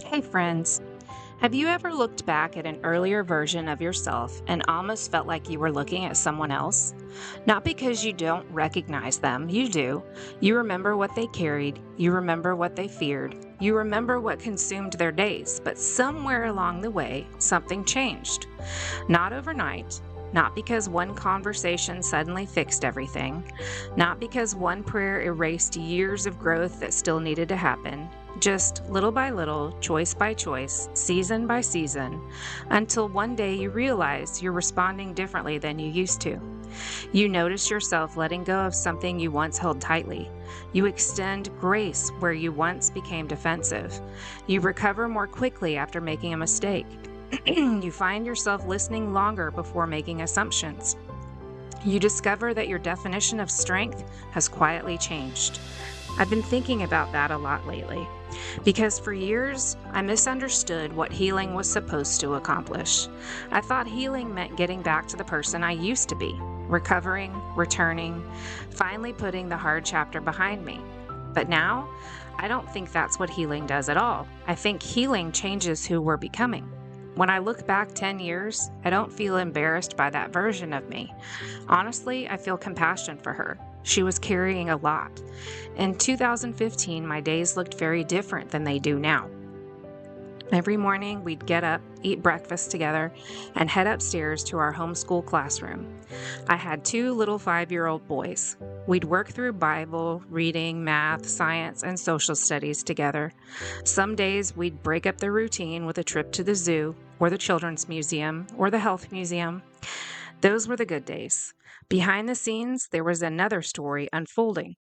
Hey friends, have you ever looked back at an earlier version of yourself and almost felt like you were looking at someone else? Not because you don't recognize them, you do. You remember what they carried, you remember what they feared, you remember what consumed their days, but somewhere along the way, something changed. Not overnight, not because one conversation suddenly fixed everything, not because one prayer erased years of growth that still needed to happen, just little by little, choice by choice, season by season, until one day you realize you're responding differently than you used to. You notice yourself letting go of something you once held tightly. You extend grace where you once became defensive. You recover more quickly after making a mistake. You find yourself listening longer before making assumptions. You discover that your definition of strength has quietly changed. I've been thinking about that a lot lately because for years I misunderstood what healing was supposed to accomplish. I thought healing meant getting back to the person I used to be, recovering, returning, finally putting the hard chapter behind me. But now, I don't think that's what healing does at all. I think healing changes who we're becoming. When I look back 10 years, I don't feel embarrassed by that version of me. Honestly, I feel compassion for her. She was carrying a lot. In 2015, my days looked very different than they do now. Every morning, we'd get up, eat breakfast together, and head upstairs to our homeschool classroom. I had two little 5-year-old boys. We'd work through Bible, reading, math, science, and social studies together. Some days, we'd break up the routine with a trip to the zoo, or the children's museum, or the health museum. Those were the good days. Behind the scenes, there was another story unfolding.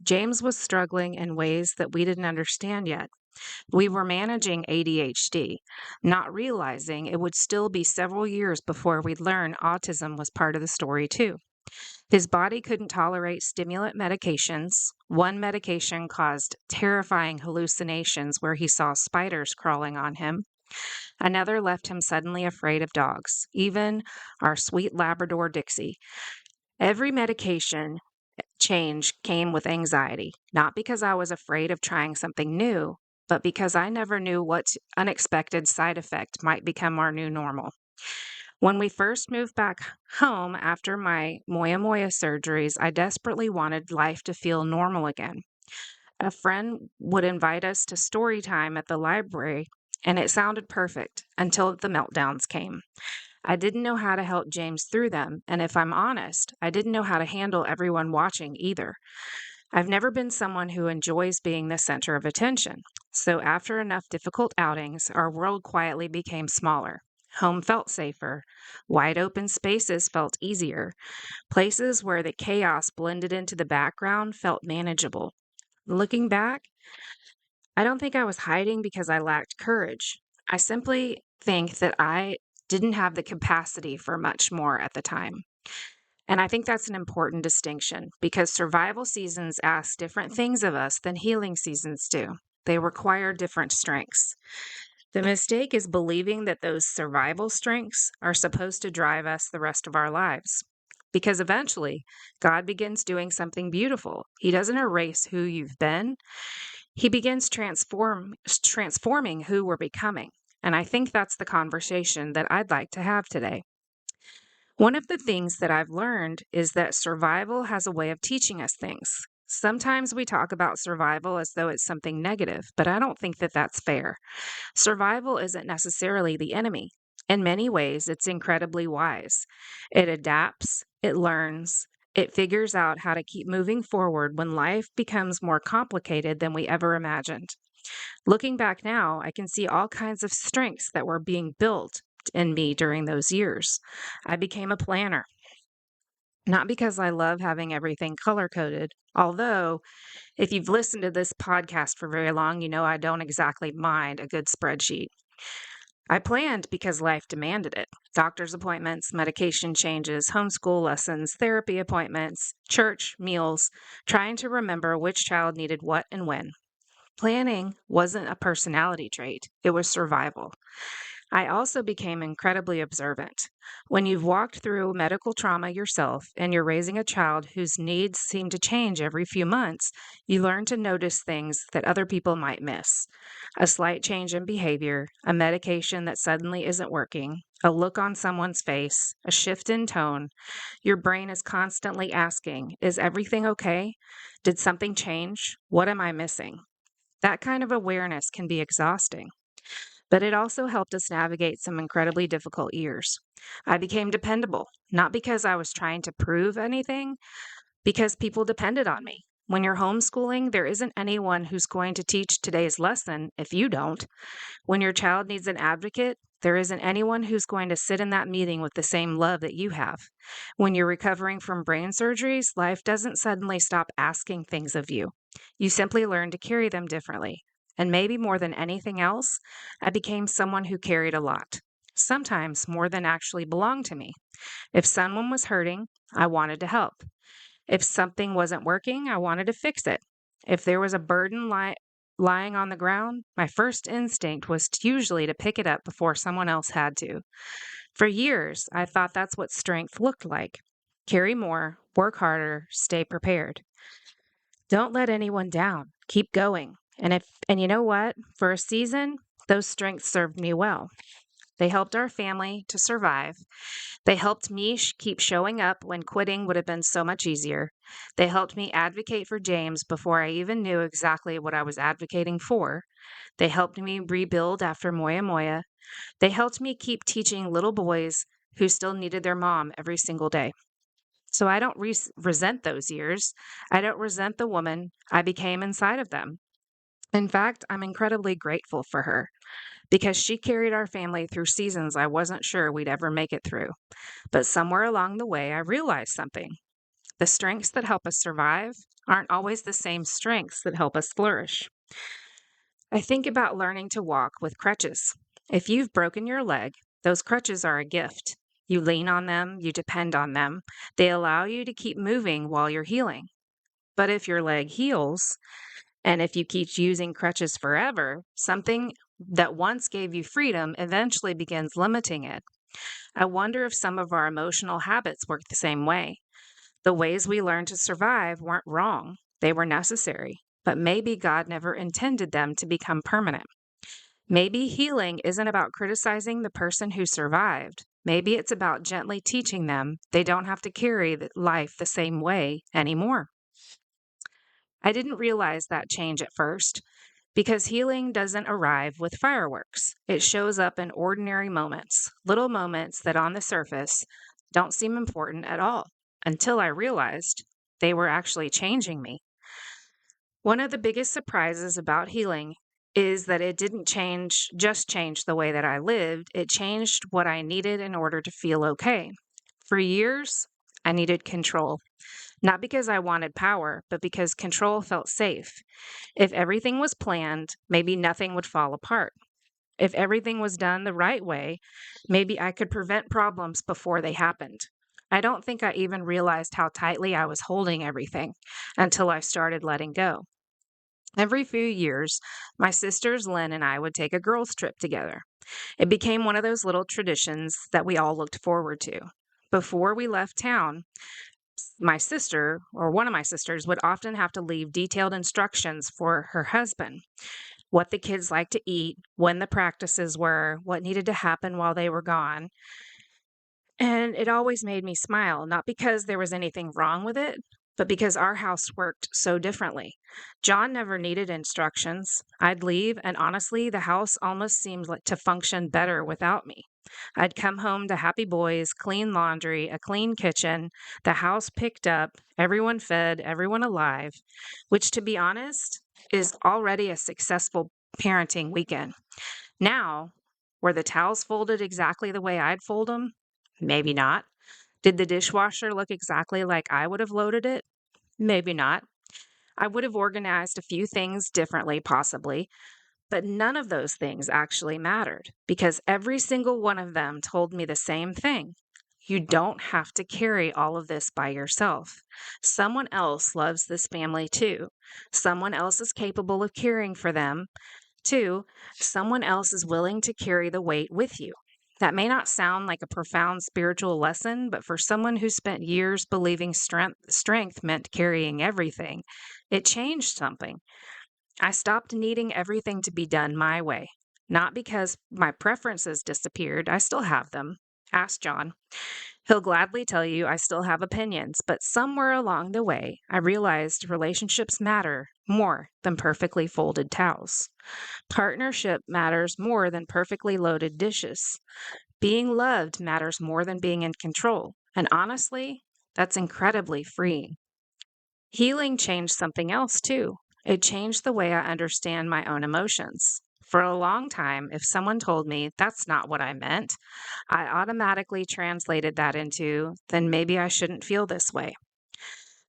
James was struggling in ways that we didn't understand yet. We were managing ADHD, not realizing it would still be several years before we'd learn autism was part of the story, too. His body couldn't tolerate stimulant medications. One medication caused terrifying hallucinations where he saw spiders crawling on him. Another left him suddenly afraid of dogs, even our sweet Labrador Dixie. Every medication change came with anxiety, not because I was afraid of trying something new, but because I never knew what unexpected side effect might become our new normal. When we first moved back home after my Moyamoya surgeries, I desperately wanted life to feel normal again. A friend would invite us to story time at the library, and it sounded perfect until the meltdowns came. I didn't know how to help James through them, and if I'm honest, I didn't know how to handle everyone watching either. I've never been someone who enjoys being the center of attention. So after enough difficult outings, our world quietly became smaller. Home felt safer. Wide open spaces felt easier. Places where the chaos blended into the background felt manageable. Looking back, I don't think I was hiding because I lacked courage. I simply think that I didn't have the capacity for much more at the time. And I think that's an important distinction because survival seasons ask different things of us than healing seasons do. They require different strengths. The mistake is believing that those survival strengths are supposed to drive us the rest of our lives. Because eventually, God begins doing something beautiful. He doesn't erase who you've been, He begins transforming who we're becoming. And I think that's the conversation that I'd like to have today. One of the things that I've learned is that survival has a way of teaching us things. Sometimes we talk about survival as though it's something negative, but I don't think that that's fair. Survival isn't necessarily the enemy. In many ways, it's incredibly wise. It adapts, it learns, it figures out how to keep moving forward when life becomes more complicated than we ever imagined. Looking back now, I can see all kinds of strengths that were being built in me during those years. I became a planner, not because I love having everything color coded, although if you've listened to this podcast for very long, you know I don't exactly mind a good spreadsheet. I planned because life demanded it. Doctor's appointments, medication changes, homeschool lessons, therapy appointments, church, meals, trying to remember which child needed what and when. Planning wasn't a personality trait, it was survival. I also became incredibly observant. When you've walked through medical trauma yourself and you're raising a child whose needs seem to change every few months, you learn to notice things that other people might miss. A slight change in behavior, a medication that suddenly isn't working, a look on someone's face, a shift in tone. Your brain is constantly asking, is everything okay? Did something change? What am I missing? That kind of awareness can be exhausting, but it also helped us navigate some incredibly difficult years. I became dependable, not because I was trying to prove anything, because people depended on me. When you're homeschooling, there isn't anyone who's going to teach today's lesson if you don't. When your child needs an advocate, there isn't anyone who's going to sit in that meeting with the same love that you have. When you're recovering from brain surgeries, life doesn't suddenly stop asking things of you. You simply learn to carry them differently. And maybe more than anything else, I became someone who carried a lot, sometimes more than actually belonged to me. If someone was hurting, I wanted to help. If something wasn't working, I wanted to fix it. If there was a burden lying on the ground, my first instinct was usually to pick it up before someone else had to. For years, I thought that's what strength looked like. Carry more, work harder, stay prepared. Don't let anyone down. Keep going. And you know what? For a season, those strengths served me well. They helped our family to survive. They helped me keep showing up when quitting would have been so much easier. They helped me advocate for James before I even knew exactly what I was advocating for. They helped me rebuild after Moyamoya. They helped me keep teaching little boys who still needed their mom every single day. So I don't resent those years. I don't resent the woman I became inside of them. In fact, I'm incredibly grateful for her because she carried our family through seasons I wasn't sure we'd ever make it through. But somewhere along the way, I realized something. The strengths that help us survive aren't always the same strengths that help us flourish. I think about learning to walk with crutches. If you've broken your leg, those crutches are a gift. You lean on them, you depend on them. They allow you to keep moving while you're healing. But if your leg heals, and if you keep using crutches forever, something that once gave you freedom eventually begins limiting it. I wonder if some of our emotional habits work the same way. The ways we learned to survive weren't wrong, they were necessary, but maybe God never intended them to become permanent. Maybe healing isn't about criticizing the person who survived. Maybe it's about gently teaching them they don't have to carry life the same way anymore. I didn't realize that change at first because healing doesn't arrive with fireworks. It shows up in ordinary moments, little moments that on the surface don't seem important at all, until I realized they were actually changing me. One of the biggest surprises about healing is that it didn't just change the way that I lived, it changed what I needed in order to feel okay. For years, I needed control, not because I wanted power, but because control felt safe. If everything was planned, maybe nothing would fall apart. If everything was done the right way, maybe I could prevent problems before they happened. I don't think I even realized how tightly I was holding everything until I started letting go. Every few years, my sisters Lynn and I would take a girls' trip together. It became one of those little traditions that we all looked forward to. Before we left town, my sister, or one of my sisters, would often have to leave detailed instructions for her husband: what the kids liked to eat, when the practices were, what needed to happen while they were gone. And it always made me smile, not because there was anything wrong with it, but because our house worked so differently. John never needed instructions. I'd leave, and honestly, the house almost seemed like to function better without me. I'd come home to happy boys, clean laundry, a clean kitchen, the house picked up, everyone fed, everyone alive, which, to be honest, is already a successful parenting weekend. Now, were the towels folded exactly the way I'd fold them? Maybe not. Did the dishwasher look exactly like I would have loaded it? Maybe not. I would have organized a few things differently, possibly, but none of those things actually mattered because every single one of them told me the same thing. You don't have to carry all of this by yourself. Someone else loves this family too. Someone else is capable of caring for them 2, someone else is willing to carry the weight with you. That may not sound like a profound spiritual lesson, but for someone who spent years believing strength meant carrying everything, it changed something. I stopped needing everything to be done my way. Not because my preferences disappeared, I still have them. Ask John. He'll gladly tell you I still have opinions, but somewhere along the way, I realized relationships matter more than perfectly folded towels. Partnership matters more than perfectly loaded dishes. Being loved matters more than being in control. And honestly, that's incredibly freeing. Healing changed something else too. It changed the way I understand my own emotions. For a long time, if someone told me that's not what I meant, I automatically translated that into, then maybe I shouldn't feel this way.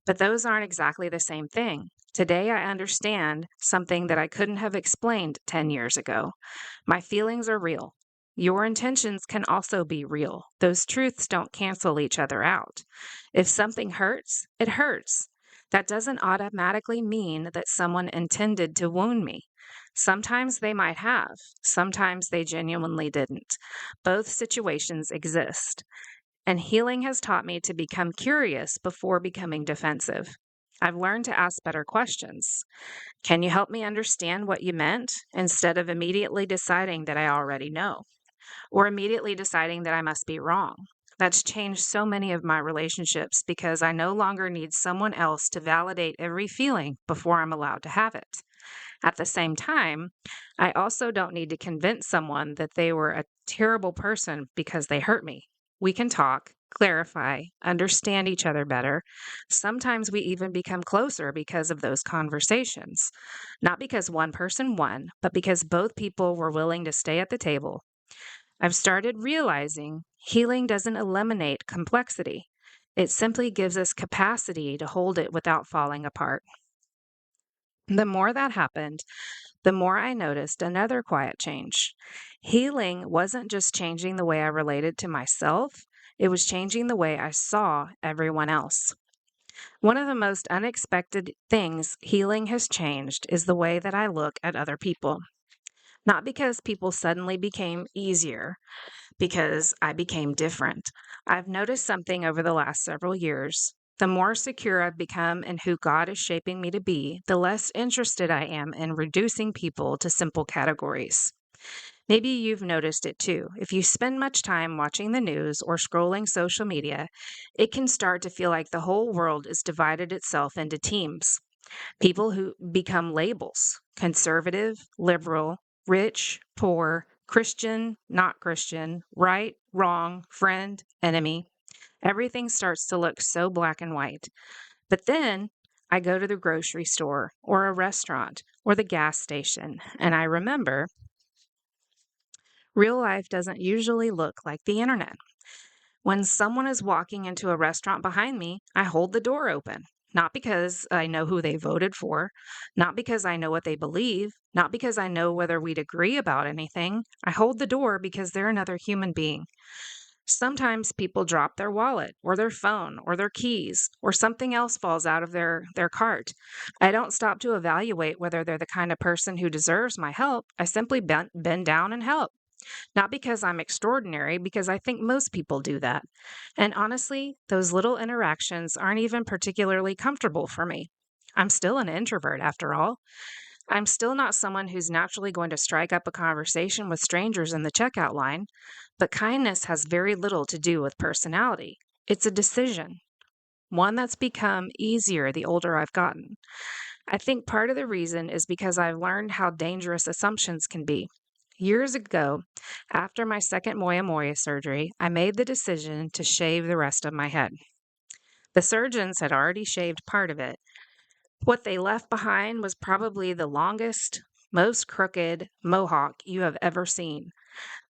But those aren't exactly the same thing. Today, I understand something that I couldn't have explained 10 years ago. My feelings are real. Your intentions can also be real. Those truths don't cancel each other out. If something hurts, it hurts. That doesn't automatically mean that someone intended to wound me. Sometimes they might have, sometimes they genuinely didn't. Both situations exist. And healing has taught me to become curious before becoming defensive. I've learned to ask better questions. Can you help me understand what you meant instead of immediately deciding that I already know or immediately deciding that I must be wrong? That's changed so many of my relationships because I no longer need someone else to validate every feeling before I'm allowed to have it. At the same time, I also don't need to convince someone that they were a terrible person because they hurt me. We can talk, clarify, understand each other better. Sometimes we even become closer because of those conversations. Not because one person won, but because both people were willing to stay at the table. I've started realizing healing doesn't eliminate complexity. It simply gives us capacity to hold it without falling apart. The more that happened, the more I noticed another quiet change. Healing wasn't just changing the way I related to myself, it was changing the way I saw everyone else. One of the most unexpected things healing has changed is the way that I look at other people. Not because people suddenly became easier, because I became different. I've noticed something over the last several years. The more secure I've become in who God is shaping me to be, the less interested I am in reducing people to simple categories. Maybe you've noticed it too. If you spend much time watching the news or scrolling social media, it can start to feel like the whole world is divided itself into teams. People who become labels: conservative, liberal, rich, poor, Christian, not Christian, right, wrong, friend, enemy. Everything starts to look so black and white. But then I go to the grocery store or a restaurant or the gas station, and I remember real life doesn't usually look like the internet. When someone is walking into a restaurant behind me, I hold the door open. Not because I know who they voted for, not because I know what they believe, not because I know whether we'd agree about anything. I hold the door because they're another human being. Sometimes people drop their wallet or their phone or their keys or something else falls out of their cart. I don't stop to evaluate whether they're the kind of person who deserves my help. I simply bend down and help. Not because I'm extraordinary, because I think most people do that. And honestly, those little interactions aren't even particularly comfortable for me. I'm still an introvert after all. I'm still not someone who's naturally going to strike up a conversation with strangers in the checkout line, but kindness has very little to do with personality. It's a decision, one that's become easier the older I've gotten. I think part of the reason is because I've learned how dangerous assumptions can be. Years ago, after my second Moyamoya surgery, I made the decision to shave the rest of my head. The surgeons had already shaved part of it. What they left behind was probably the longest, most crooked mohawk you have ever seen.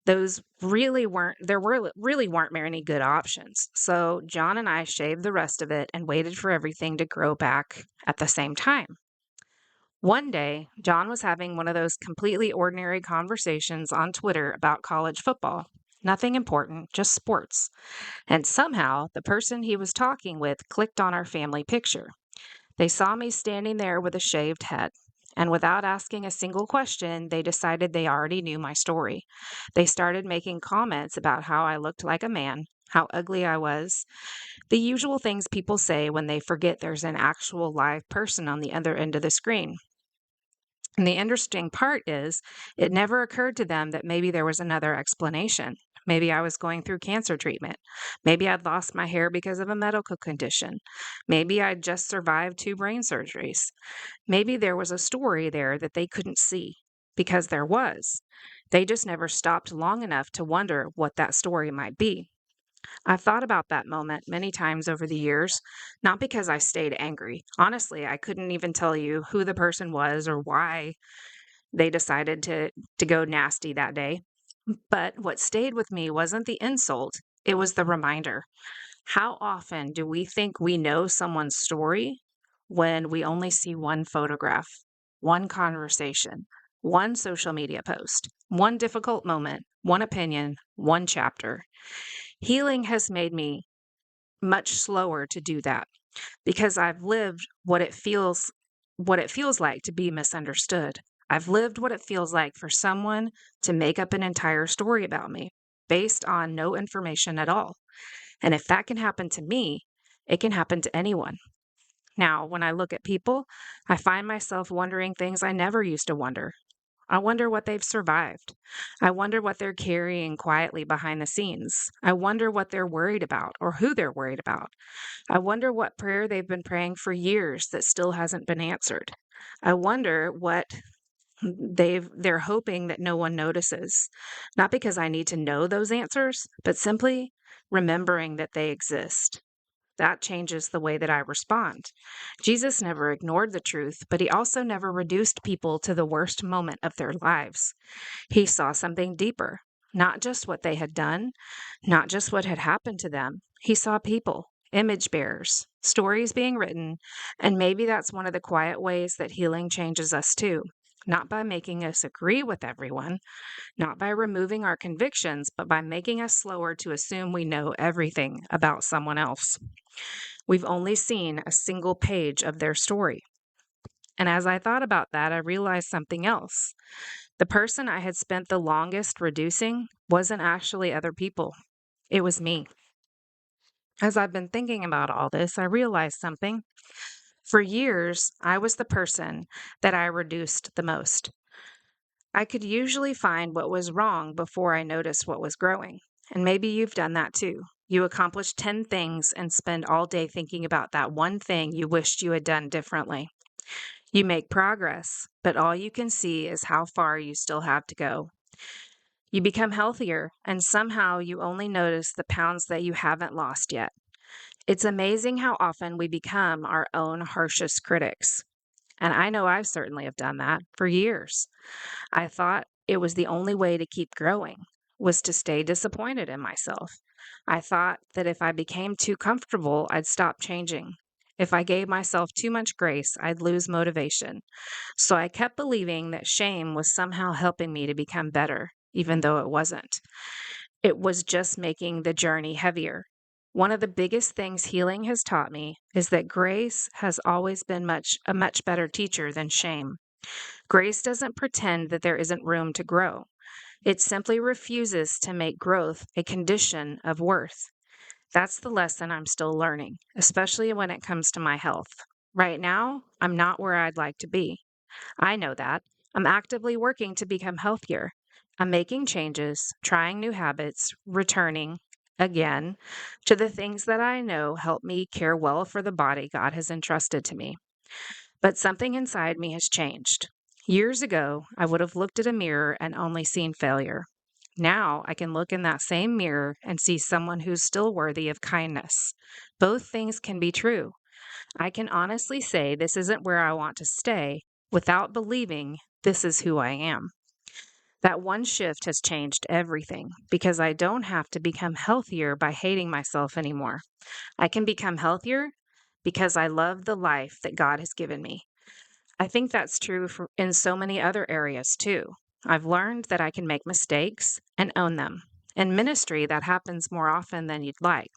There really weren't many good options. So John and I shaved the rest of it and waited for everything to grow back at the same time. One day, John was having one of those completely ordinary conversations on Twitter about college football. Nothing important, just sports. And somehow, the person he was talking with clicked on our family picture. They saw me standing there with a shaved head. And without asking a single question, they decided they already knew my story. They started making comments about how I looked like a man, how ugly I was, the usual things people say when they forget there's an actual live person on the other end of the screen. And the interesting part is, it never occurred to them that maybe there was another explanation. Maybe I was going through cancer treatment. Maybe I'd lost my hair because of a medical condition. Maybe I'd just survived 2 brain surgeries. Maybe there was a story there that they couldn't see, because there was. They just never stopped long enough to wonder what that story might be. I've thought about that moment many times over the years, not because I stayed angry. Honestly, I couldn't even tell you who the person was or why they decided to go nasty that day. But what stayed with me wasn't the insult, it was the reminder. How often do we think we know someone's story when we only see one photograph, one conversation, one social media post, one difficult moment, one opinion, one chapter? Healing has made me much slower to do that because I've lived what it feels like to be misunderstood. I've lived what it feels like for someone to make up an entire story about me based on no information at all. And if that can happen to me, it can happen to anyone. Now, when I look at people, I find myself wondering things I never used to wonder. I wonder what they've survived. I wonder what they're carrying quietly behind the scenes. I wonder what they're worried about or who they're worried about. I wonder what prayer they've been praying for years that still hasn't been answered. I wonder what they're hoping that no one notices. Not because I need to know those answers, but simply remembering that they exist. That changes the way that I respond. Jesus never ignored the truth, but he also never reduced people to the worst moment of their lives. He saw something deeper, not just what they had done, not just what had happened to them. He saw people, image bearers, stories being written, and maybe that's one of the quiet ways that healing changes us too. Not by making us agree with everyone, not by removing our convictions, but by making us slower to assume we know everything about someone else. We've only seen a single page of their story. And as I thought about that, I realized something else. The person I had spent the longest reducing wasn't actually other people, it was me. As I've been thinking about all this, I realized something. For years, I was the person that I reduced the most. I could usually find what was wrong before I noticed what was growing. And maybe you've done that too. You accomplish 10 things and spend all day thinking about that one thing you wished you had done differently. You make progress, but all you can see is how far you still have to go. You become healthier, and somehow you only notice the pounds that you haven't lost yet. It's amazing how often we become our own harshest critics. And I know I certainly have done that for years. I thought it was the only way to keep growing was to stay disappointed in myself. I thought that if I became too comfortable, I'd stop changing. If I gave myself too much grace, I'd lose motivation. So I kept believing that shame was somehow helping me to become better, even though it wasn't. It was just making the journey heavier. One of the biggest things healing has taught me is that grace has always been a much better teacher than shame. Grace doesn't pretend that there isn't room to grow. It simply refuses to make growth a condition of worth. That's the lesson I'm still learning, especially when it comes to my health. Right now, I'm not where I'd like to be. I know that. I'm actively working to become healthier. I'm making changes, trying new habits, returning again to the things that I know help me care well for the body God has entrusted to me. But something inside me has changed. Years ago, I would have looked at a mirror and only seen failure. Now I can look in that same mirror and see someone who's still worthy of kindness. Both things can be true. I can honestly say this isn't where I want to stay without believing this is who I am. That one shift has changed everything because I don't have to become healthier by hating myself anymore. I can become healthier because I love the life that God has given me. I think that's true in so many other areas too. I've learned that I can make mistakes and own them. In ministry, that happens more often than you'd like.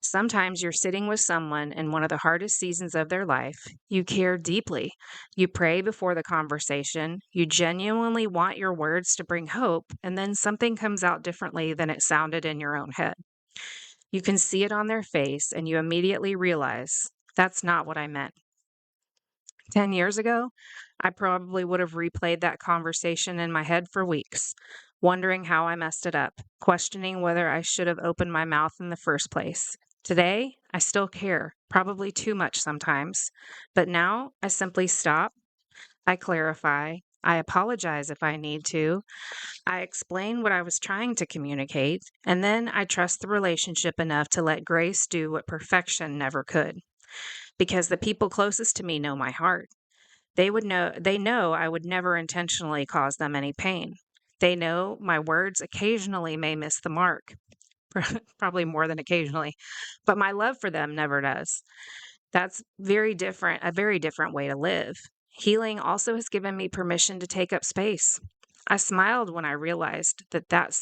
Sometimes you're sitting with someone in one of the hardest seasons of their life. You care deeply. You pray before the conversation. You genuinely want your words to bring hope, and then something comes out differently than it sounded in your own head. You can see it on their face, and you immediately realize that's not what I meant. 10 years ago, I probably would have replayed that conversation in my head for weeks, wondering how I messed it up, questioning whether I should have opened my mouth in the first place. Today, I still care, probably too much sometimes, but now I simply stop, I clarify, I apologize if I need to, I explain what I was trying to communicate, and then I trust the relationship enough to let grace do what perfection never could. Because the people closest to me know my heart. They know I would never intentionally cause them any pain. They know my words occasionally may miss the mark, probably more than occasionally, but my love for them never does. That's a very different way to live. Healing also has given me permission to take up space. I smiled when I realized that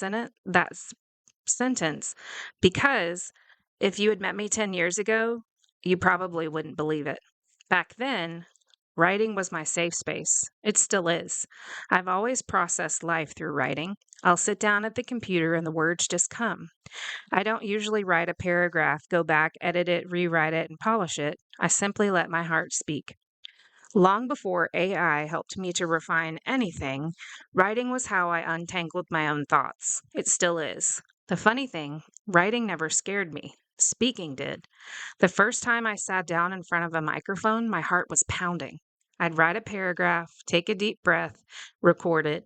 sentence, because if you had met me 10 years ago, you probably wouldn't believe it. Back then, writing was my safe space. It still is. I've always processed life through writing. I'll sit down at the computer and the words just come. I don't usually write a paragraph, go back, edit it, rewrite it, and polish it. I simply let my heart speak. Long before AI helped me to refine anything, writing was how I untangled my own thoughts. It still is. The funny thing, writing never scared me. Speaking did. The first time I sat down in front of a microphone, my heart was pounding. I'd write a paragraph, take a deep breath, record it,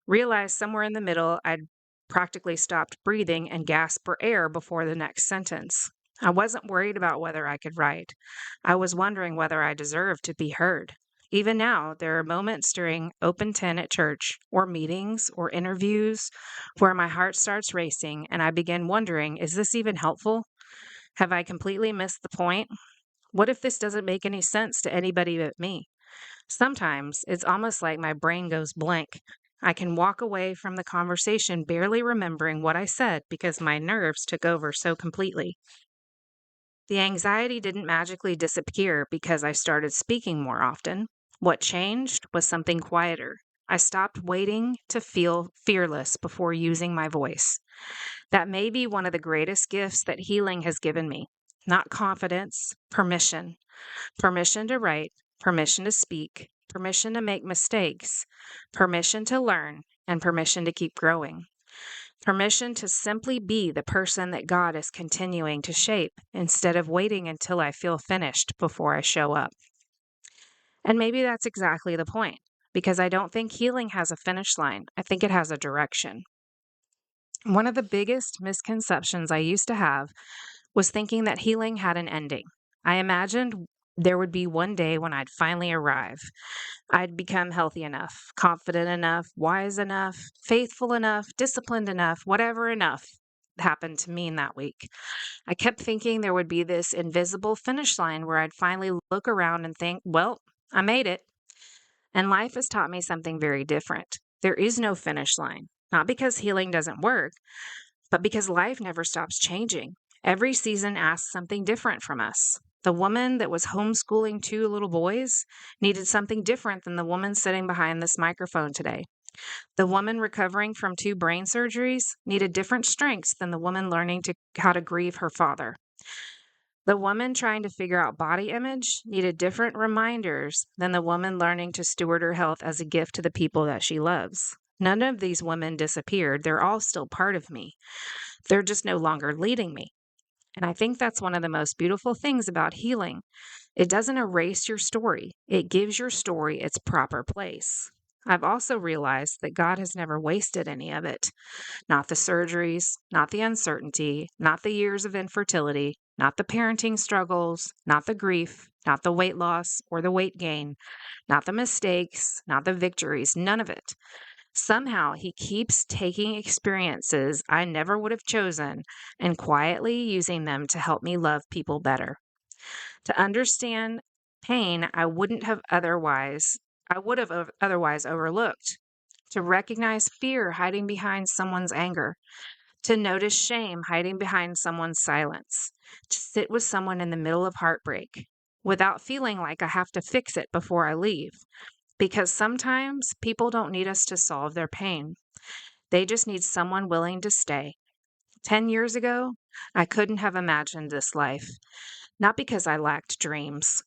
realize somewhere in the middle I'd practically stopped breathing and gasped for air before the next sentence. I wasn't worried about whether I could write. I was wondering whether I deserved to be heard. Even now, there are moments during open tent at church, or meetings, or interviews, where my heart starts racing and I begin wondering, is this even helpful? Have I completely missed the point? What if this doesn't make any sense to anybody but me? Sometimes it's almost like my brain goes blank. I can walk away from the conversation barely remembering what I said because my nerves took over so completely. The anxiety didn't magically disappear because I started speaking more often. What changed was something quieter. I stopped waiting to feel fearless before using my voice. That may be one of the greatest gifts that healing has given me. Not confidence, permission. Permission to write, permission to speak, permission to make mistakes, permission to learn, and permission to keep growing. Permission to simply be the person that God is continuing to shape instead of waiting until I feel finished before I show up. And maybe that's exactly the point, because I don't think healing has a finish line. I think it has a direction. One of the biggest misconceptions I used to have was thinking that healing had an ending. I imagined there would be one day when I'd finally arrive. I'd become healthy enough, confident enough, wise enough, faithful enough, disciplined enough, whatever enough happened to mean that week. I kept thinking there would be this invisible finish line where I'd finally look around and think, well, I made it. And life has taught me something very different. There is no finish line, not because healing doesn't work, but because life never stops changing. Every season asks something different from us. The woman that was homeschooling two little boys needed something different than the woman sitting behind this microphone today. The woman recovering from two brain surgeries needed different strengths than the woman learning how to grieve her father. The woman trying to figure out body image needed different reminders than the woman learning to steward her health as a gift to the people that she loves. None of these women disappeared. They're all still part of me. They're just no longer leading me. And I think that's one of the most beautiful things about healing. It doesn't erase your story, it gives your story its proper place. I've also realized that God has never wasted any of it. Not the surgeries, not the uncertainty, not the years of infertility, not the parenting struggles, not the grief, not the weight loss or the weight gain, not the mistakes, not the victories, none of it. Somehow he keeps taking experiences I never would have chosen and quietly using them to help me love people better. To understand pain I would have otherwise overlooked. To recognize fear hiding behind someone's anger. to notice shame hiding behind someone's silence, to sit with someone in the middle of heartbreak without feeling like I have to fix it before I leave. Because sometimes people don't need us to solve their pain, they just need someone willing to stay. 10 years ago, I couldn't have imagined this life, not because I lacked dreams,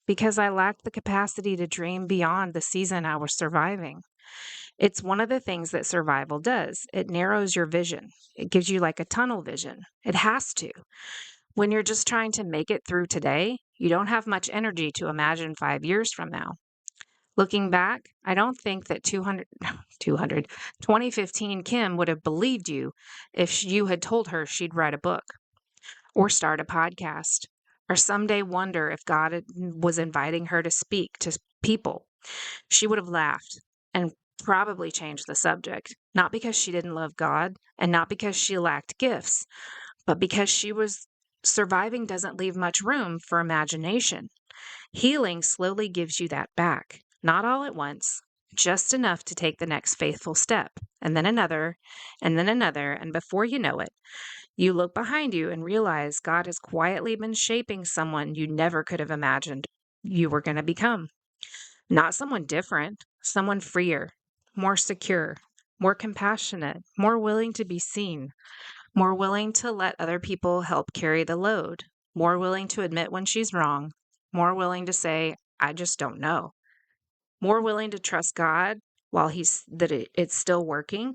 because I lacked the capacity to dream beyond the season I was surviving. It's one of the things that survival does. It narrows your vision. It gives you like a tunnel vision. It has to. When you're just trying to make it through today, you don't have much energy to imagine 5 years from now. Looking back, I don't think that 2015 Kim would have believed you if you had told her she'd write a book or start a podcast or someday wonder if was inviting her to speak to people. She would have laughed and probably changed the subject, not because she didn't love God and not because she lacked gifts, but because she was surviving doesn't leave much room for imagination. Healing slowly gives you that back, not all at once, just enough to take the next faithful step, and then another, and before you know it, you look behind you and realize God has quietly been shaping someone you never could have imagined you were going to become. Not someone different, someone freer, more secure, more compassionate, more willing to be seen, more willing to let other people help carry the load, more willing to admit when she's wrong, more willing to say, I just don't know, more willing to trust God while it's still working.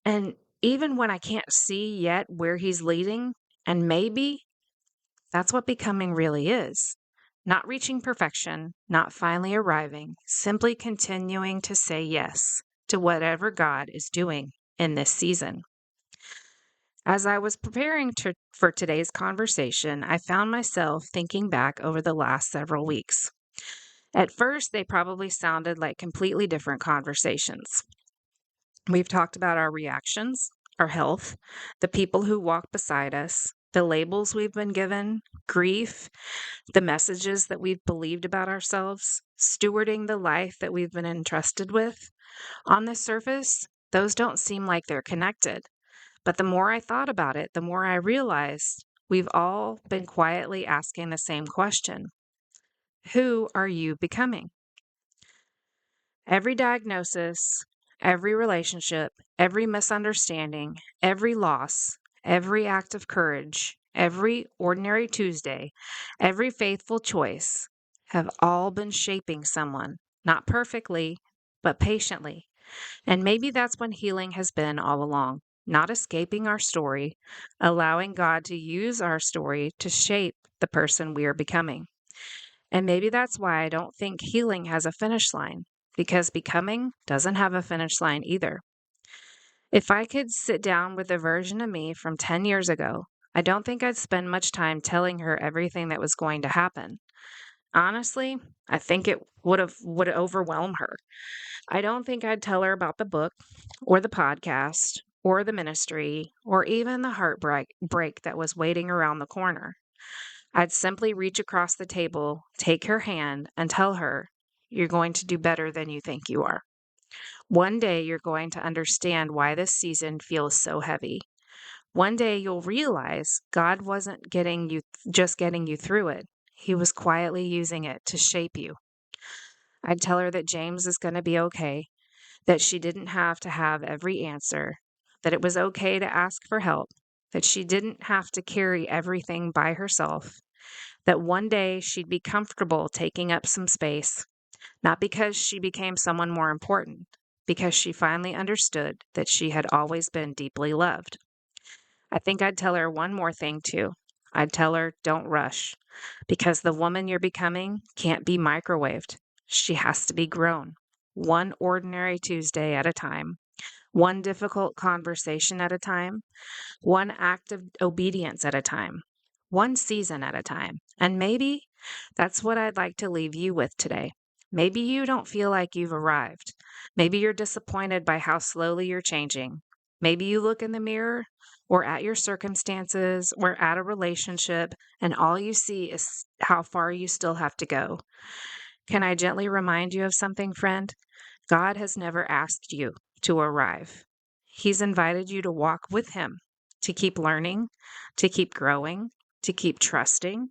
And even when I can't see yet where he's leading, and maybe that's what becoming really is. Not reaching perfection, not finally arriving, simply continuing to say yes to whatever God is doing in this season. As I was preparing for today's conversation, I found myself thinking back over the last several weeks. At first, they probably sounded like completely different conversations. We've talked about our reactions, our health, the people who walk beside us, the labels we've been given, grief, the messages that we've believed about ourselves, stewarding the life that we've been entrusted with. On the surface, those don't seem like they're connected. But the more I thought about it, the more I realized we've all been quietly asking the same question. Who are you becoming? Every diagnosis, every relationship, every misunderstanding, every loss, every act of courage, every ordinary Tuesday, every faithful choice have all been shaping someone, not perfectly, but patiently. And maybe that's when healing has been all along, not escaping our story, allowing God to use our story to shape the person we are becoming. And maybe that's why I don't think healing has a finish line, because becoming doesn't have a finish line either. If I could sit down with a version of me from 10 years ago, I don't think I'd spend much time telling her everything that was going to happen. Honestly, I think it would overwhelm her. I don't think I'd tell her about the book or the podcast or the ministry or even the heartbreak that was waiting around the corner. I'd simply reach across the table, take her hand, and tell her, you're going to do better than you think you are. One day you're going to understand why this season feels so heavy. One day you'll realize God wasn't getting you through it. He was quietly using it to shape you. I'd tell her that James is going to be okay, that she didn't have to have every answer, that it was okay to ask for help, that she didn't have to carry everything by herself, that one day she'd be comfortable taking up some space, not because she became someone more important, because she finally understood that she had always been deeply loved. I think I'd tell her one more thing too. I'd tell her, don't rush, because the woman you're becoming can't be microwaved. She has to be grown, one ordinary Tuesday at a time, one difficult conversation at a time, one act of obedience at a time, one season at a time. And maybe that's what I'd like to leave you with today. Maybe you don't feel like you've arrived. Maybe you're disappointed by how slowly you're changing. Maybe you look in the mirror or at your circumstances or at a relationship, and all you see is how far you still have to go. Can I gently remind you of something, friend? God has never asked you to arrive. He's invited you to walk with Him, to keep learning, to keep growing, to keep trusting,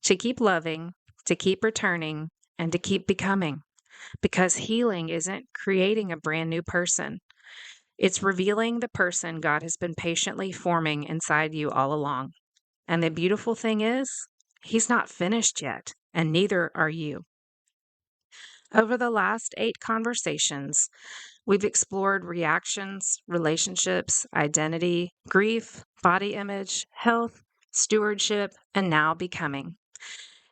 to keep loving, to keep returning, and to keep becoming. Because healing isn't creating a brand new person. It's revealing the person God has been patiently forming inside you all along. And the beautiful thing is, He's not finished yet, and neither are you. Over the last 8 conversations, we've explored reactions, relationships, identity, grief, body image, health, stewardship, and now becoming.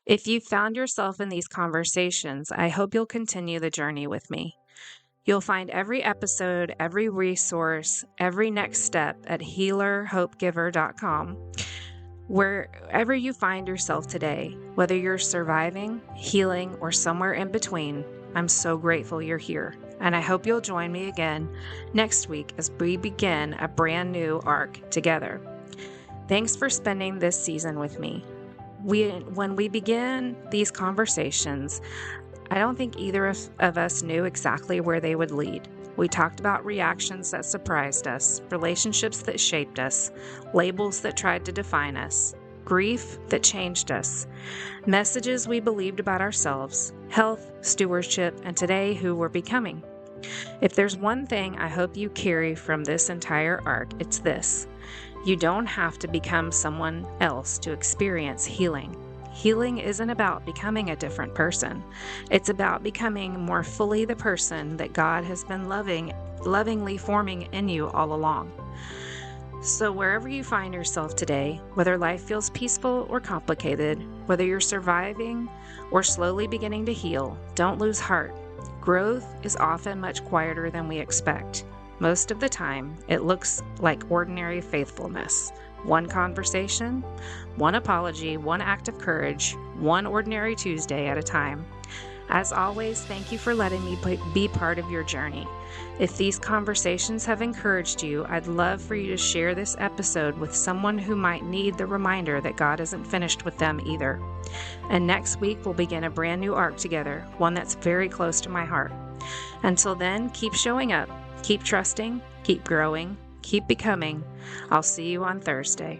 If you found yourself in these conversations, I hope you'll continue the journey with me. You'll find every episode, every resource, every next step at healerhopegiver.com. Wherever you find yourself today, whether you're surviving, healing, or somewhere in between, I'm so grateful you're here. And I hope you'll join me again next week as we begin a brand new arc together. Thanks for spending this season with me. When we began these conversations, I don't think either of us knew exactly where they would lead. We talked about reactions that surprised us, relationships that shaped us, labels that tried to define us, grief that changed us, messages we believed about ourselves, health, stewardship, and today who we're becoming. If there's one thing I hope you carry from this entire arc, it's this. You don't have to become someone else to experience healing. Healing isn't about becoming a different person. It's about becoming more fully the person that God has been lovingly forming in you all along. So wherever you find yourself today, whether life feels peaceful or complicated, whether you're surviving or slowly beginning to heal, don't lose heart. Growth is often much quieter than we expect. Most of the time, it looks like ordinary faithfulness. One conversation, one apology, one act of courage, one ordinary Tuesday at a time. As always, thank you for letting me be part of your journey. If these conversations have encouraged you, I'd love for you to share this episode with someone who might need the reminder that God isn't finished with them either. And next week, we'll begin a brand new arc together, one that's very close to my heart. Until then, keep showing up, keep trusting, keep growing, keep becoming. I'll see you on Thursday.